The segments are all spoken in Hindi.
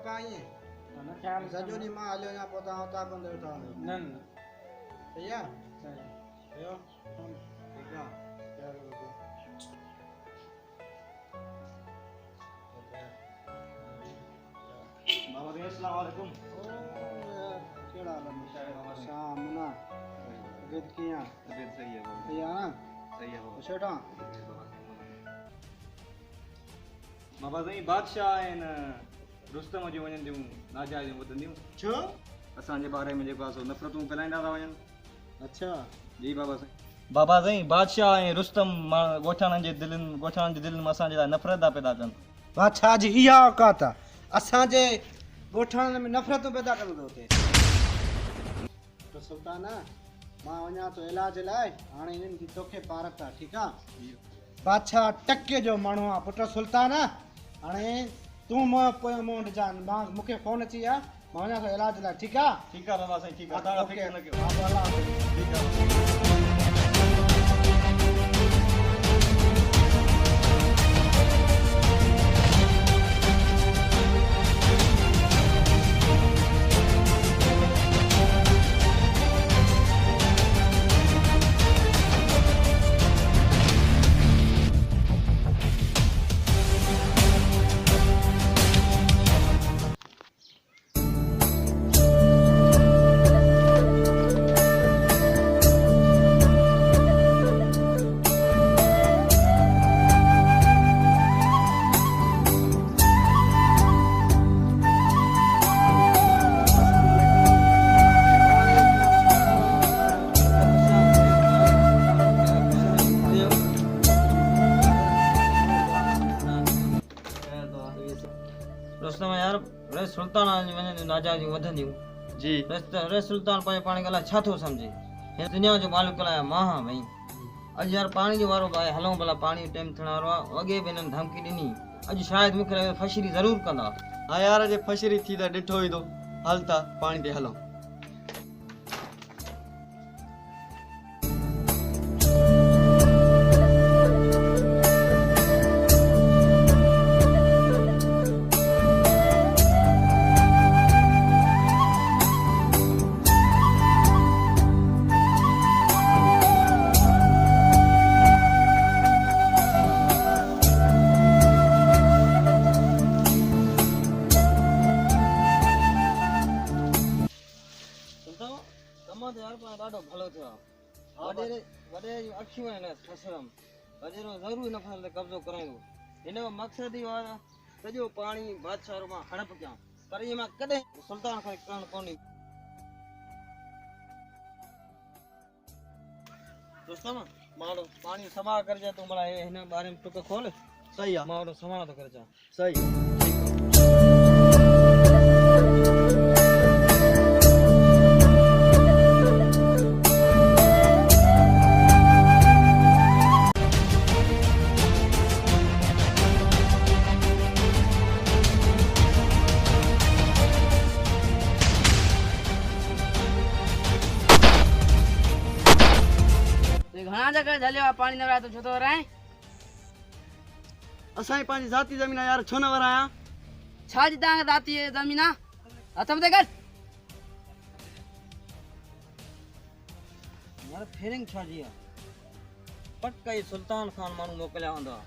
का आए ना ख्याल सजो नी मां हलियो या पोता होता बंदे उठा न सही है सही यो ठीक है बाबा जी अस्सलाम वालेकुम। ओ यार केड़ा हाल है शाम ना तबीयत किया तबीयत सही है बाबा। सही है ना सही है बाबा। सेठा बाबा जी बादशाह आहिन रुस्तम जो वञनि थियूं नाजायज़ वधंदियूं छो असांजे बारे में जेको आहे सो नफ़रतूं फैलाईंदा था वञनि। अच्छा जी बाबा साईं। बाबा साईं बादशाह ऐं रुस्तम ॻोठाणनि जी दिलनि में असांजे लाइ नफ़रत था पैदा कनि। बादशाह जी इहा औकात आहे असांजे ॻोठाणनि में नफ़रतूं पैदा कंदो हुते तो सुल्तान मां वञा थो इलाज लाइ हाणे इन्हनि जी तोखे पारत आहे ठीकु आहे बादशाह टके जो माण्हू आहे पुटु सुल्तान हाणे तूं मूं ॾिजान मां मूंखे फ़ोन अची आहे मां वञा थो इलाज लाइ ठीकु आहे ठीक आहे बाबा साईं ठीक आहे तव्हां फिक्र न कयो। हा अलाह हाफ़िज़। ठीक आहे। रुस्तम यार रे सुल्तान वञनि नाजायज़ वधंदियूं जी रे सुल्तान पंहिंजे पाण खे अलाए छा थो सम्झे हिन दुनिया जो मालिक अलाए मां हा भई अॼु यार पाणी जो वारो आहे हलूं भला पाणी जो टाइम थियण वारो आहे अॻे बि हिननि धमकी ॾिनी अॼु शायदि मूंखे लॻे फशीरी ज़रूरु कंदा। हाँ यार अॼु फशरी थी त ॾिठो ई थो हल था पाणी ते हलूं। कम तो यार ॾाढो भलो थियो आहे वॾे जूं अखियूं आहिनि फसरम वॾेरो ज़रूरु हिन फसल ते कब्ज़ो कराईंदो हिन जो मक़सदु इहो आहे सॼो पाणी बादशाह मां हड़प कयां पर इहे मां कॾहिं सुल्तान खां करणु कोन्हे। रुस्तम मां वटि पाणी संभाल करे अचां तूं भला हिन बारे में टुक खोल सही आहे मां वटि संभाल थो करे अचां। सही घणा जगह झलियो आहे पाणी न वराए तो छो थो वराए असांजी पंहिंजी ज़ाती ज़मीन आहे यार छो न वरायां। छा जी तव्हांखे दाती ज़मीन आहे हथ मथे कर यार फेरिंग छा जी आहे पट कई सुल्तान खान माण्हू मोकिलिया हूंदा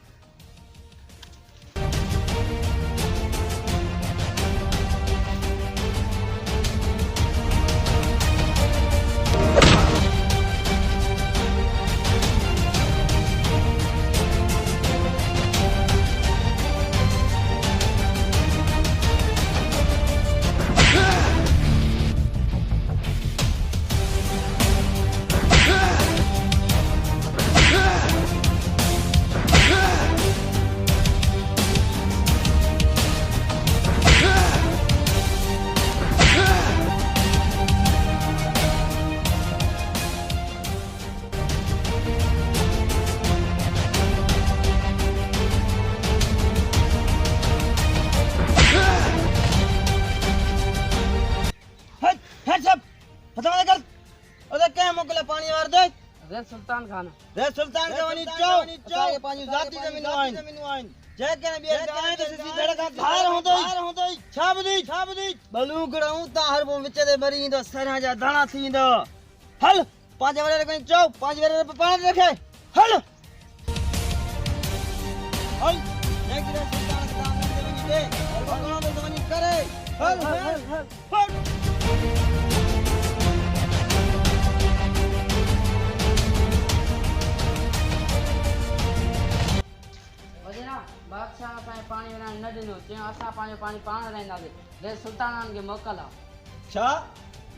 रे सुल्तान खान रे सुल्तान के वनी चो असांखे पंहिंजी ज़ाती ज़मीनूं आहिनि जय के बे गाय तो सिसी धड़का धार होंदई छा बुधी बलू गड़ाऊं ता हर बो विच दे मरी इंदो सरा जा दाना थींदो हल 5 वरे कहीं चौ 5 वरे पे पानी रखे हल जय के सुल्तान का नाम दे वनी दे और भगवान दे वनी करे हल वजीरा बादशाह पाए पानी वना न दिनो ते असा पानी पानी पाण रहंदासे रे सुल्तानन के मोकल आ छा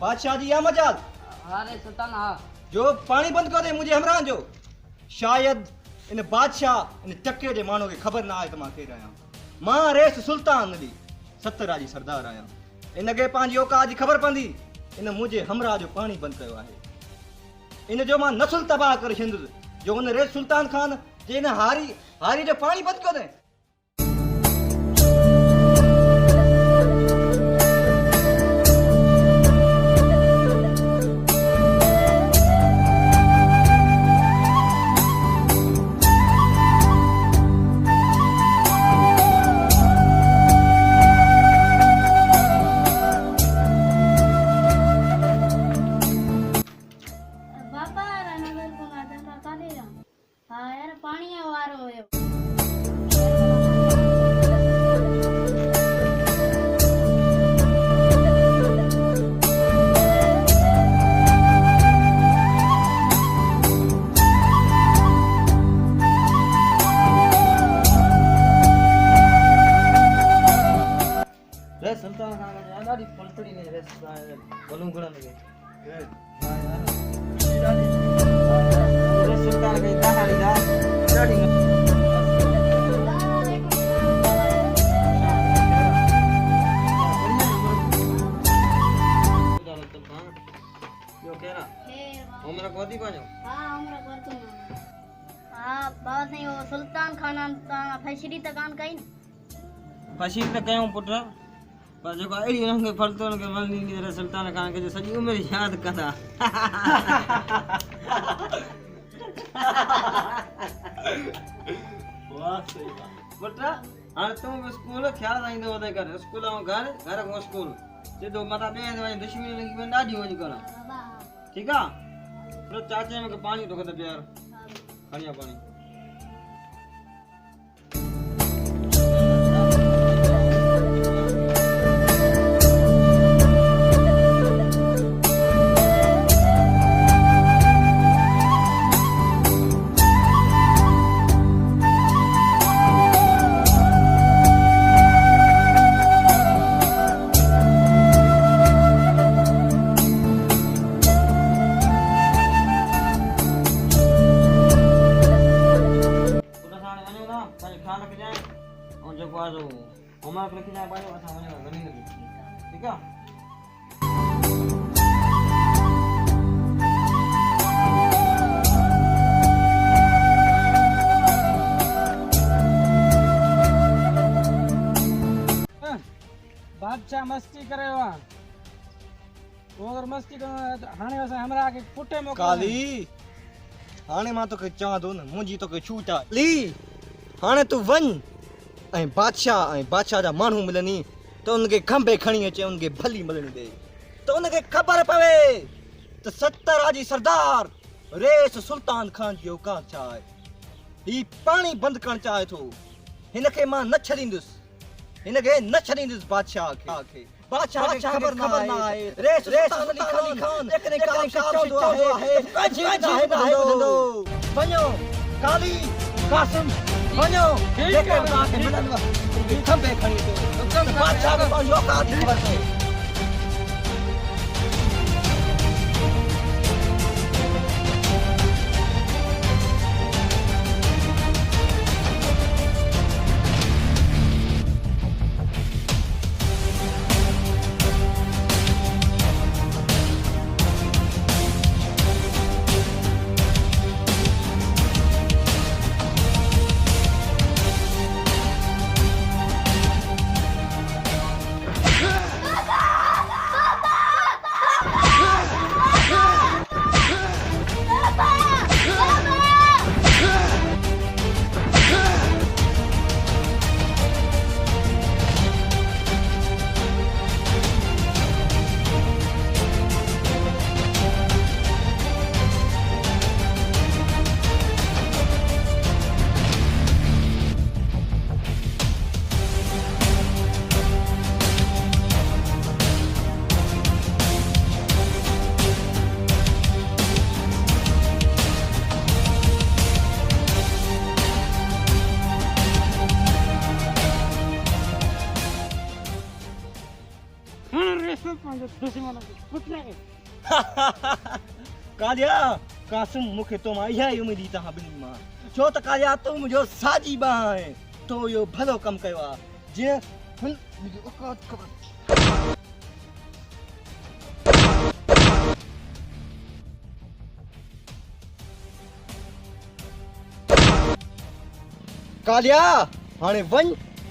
बादशाह जी या मजाल अरे सुल्तान हा जो पानी बंद कर दे मुझे हमरा जो शायद इन बादशाह इन टके जे मानो के खबर ना आए त मां के रहा मां रेस सुल्तान दी 70 जी सरदार आया इन के पांजी औकात जी खबर पंदी इन मुझे हमरा जो पानी बंद कयो आहे इन जो मां नस्ल तबाह कर छंद जो उन रेस सुल्तान खान जे इन हारी जो पानी बंद कर दे बाबा नगर को माता का काले रा हां यार पानी आ वारो होयो रे सुल्तान खान का दादी पलटड़ी ने रे बलू गड़न के हां यार रे सुल्तान के दाढ़ी दा दाढ़ी उम्र कोती पाजो हां हमरा करतो हां बाबा नहीं वो सुल्तान खान ता फैसली तकान कई फसी त कयूं पुट पर जो एड़ी रंग फलतो के मलनी रे सुल्तान खान के जो सजी उम्र याद कंदा वाह सही पुट हां तुम स्कूल ख्याल आइंदो वदे कर स्कूल में घर को स्कूल सीधो मता बे दुश्मनी लगी में डाडी वनी करा बाबा ठीक है तो चाचे में के पानी तो खते प्यार खड़िया पानी ठीक है बादशाह मस्ती करे वा वो अगर मस्ती करो हाने वैसे हमरा के पुटे में काली हाने मां तो के चाह दो न मुंजी तो के छूटा ली हाने तू वन ऐं बादशाह जा माण्हू मिलनी तो उनके खंबे खणी अचे उनके भली मिलणी दे तो उनके खबर पवे तो 70 जी सरदार रेस सुल्तान खान जी औकात छा आहे ही पानी बंद करण चाहे थो हिनखे मां न छॾींदुसि हिनखे न छॾींदुसि बादशाह खे बादशाह खे खबर ना आहे रेस सुल्तान खान एकने काम चवंदो आहे ॿुधंदो वञो काली कासिम वञो जेके मां खे मिलंदव खंबे खणी अचो बादशाह खे पंहिंजो औकात जी ख़बर पए बाबा पंहिंजो दुश्मन खे पुट खे कालिया कासिम मूंखे तो मां इहा ई उमेद ही तव्हां ॿिन्ही मां छो त कालिया तूं मुंहिंजो साॼी बांह आहे तो इहो भलो कमु कयो आहे जीअं हुन मुंहिंजी औकात ख़बर कालिया हाणे वञ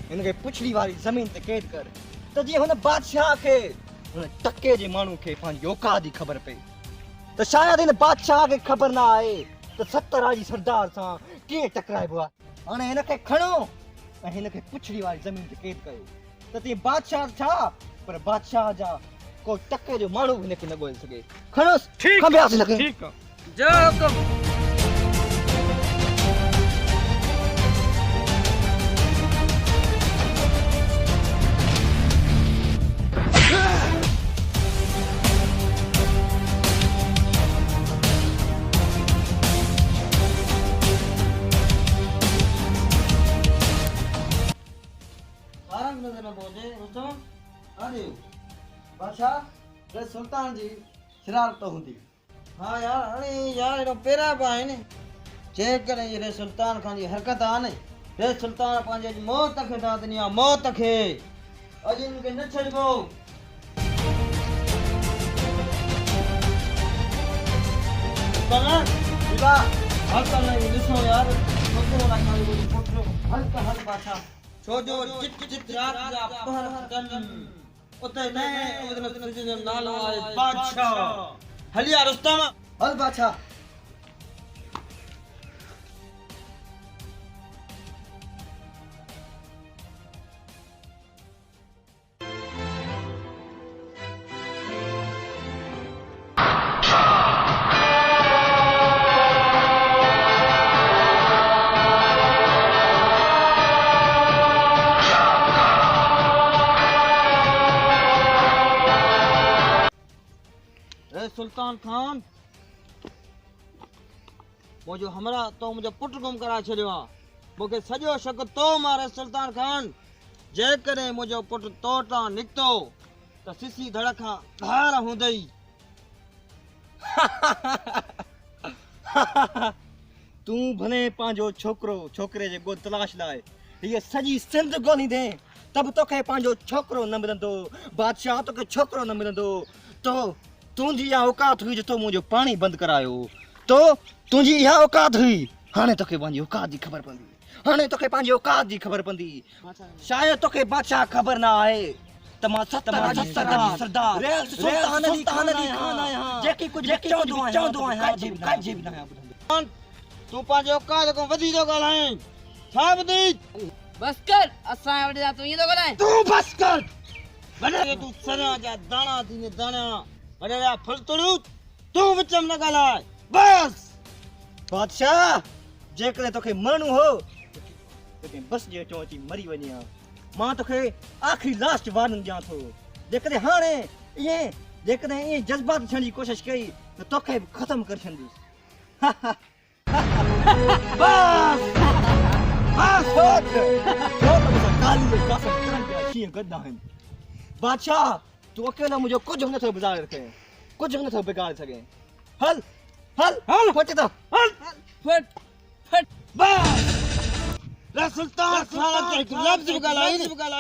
हिनखे पुछड़ी वारी ज़मीन ते क़ैद कर त जीअं हुन बादशाह खे हुन टके जे माण्हू खे पंहिंजी औकात जी ख़बर पए त शायदि हिन बादशाह खे ख़बर न आहे त 70 जी सरदार सां कीअं टकराइबो आहे हाणे हिनखे खणो ऐं हिनखे पुछड़ी वारी ज़मीन ते क़ैद कयो त तीअं बादशाह छा पर बादशाह जा को टके जो माण्हू बि हिनखे न ॻोल्हे सघे खणोसि खंबियासीं हिनखे ठीकु आहे जो हुकुम आराम नजर न पहुंचे रुस्तम अरे बादशाह रे सुल्तान जी शरारत हूंदी हाँ यार हाणे यार एॾो पहिरियां पिया आहिनि जेकॾहिं रे सुल्तान खान जी हरकत आहे न रे सुल्तान पंहिंजे अॼु मौत खे दाद ॾिनी आहे मौत खे अॼु हिनखे न छॾिबो हल्का नहीं ॾिसो यार छोकिरो ना खाली बोली पुटो हल्का हल्का छा छो जो चिट चिट रात जा पहर कन उते न मतलब तुझे नालो आहे बादशाह हलिया रुस्तम हल बादशाह सुल्तान खान मुझे हमरा तो मुझे पुट गुम करा छड़ियो आ मुखे सजो शक तो मारे सुल्तान खान जेकरे मुझे पुट तोटा निकतो त सिसी धड़का धार हुंदई तू भले पंहिंजो छोकिरो छोकिरे जे गो तलाश लाए हीअ सॼी सिंध ॻोल्ही दे तब तोखे पंहिंजो छोकिरो न मिलंदो बादशाह तोखे छोकिरो न मिलंदो तो तुंहिंजी इहा औकात हुई जो तो मुंहिंजो पाणी बंदि करायो तो तुंहिंजी इहा औकात हुई हाणे तोखे पंहिंजी औकात जी ख़बर पवंदी हाणे तोखे पंहिंजी औकात जी ख़बर पवंदी शायदि तोखे बादशाह ख़बर न आहे त मां 70 जी सरदार सुल्तान अली खान आहियां जेकी कुझु चवंदो आहियां काजे बि न आहियां ॿुधंदो तू पंहिंजे औकात खां वधी थो ॻाल्हाए छा ॿुधी बस कर असां वटि जा तूं ईअं थो ॻाल्हाए तू बस कर वॾे तू सरियां जा दाणा थींदे दाणा वॾे जा फलतड़ू तू विच में न ॻाल्हाए बस बादशाह जेकॾहिं तोखे मरणो हो तोखे बस जे अचो अची मरी वञे हा मां तोखे आख़िरी लास्ट वार्निंग ॾियां थो जेकॾहिं हाणे जेकॾहिं ईअं जज़्बात थियण जी कोशिशि कई त तोखे बि ख़तमु करे छॾींदुसि बस बस छो त मूंसां काली जो कसम करण जा शींहं गॾु आहिनि बादशाह तू अकेलो मुंहिंजो कुझु बि नथो बिगाड़े रखे कुझु बि नथो बिगाड़े सघे हल हल हल फट त हल फट फट बस रे सुल्तान खान के एक लफ्ज भी ॻाल्हाई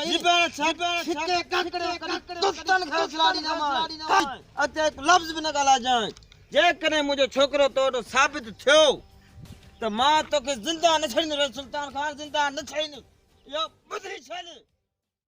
जिबण छापण छिके ककड़े दुस्तन खां खिलाड़ी न मार अते एक लफ्ज भी न ॻाल्हाए जाए जेकॾहिं मुंहिंजो छोकिरो तोड़ो साबित थियो त मां तोखे ज़िंदा न छॾींदुसि सुल्तान खान ज़िंदा न छॾींदुसि इहो ॿुधी छॾ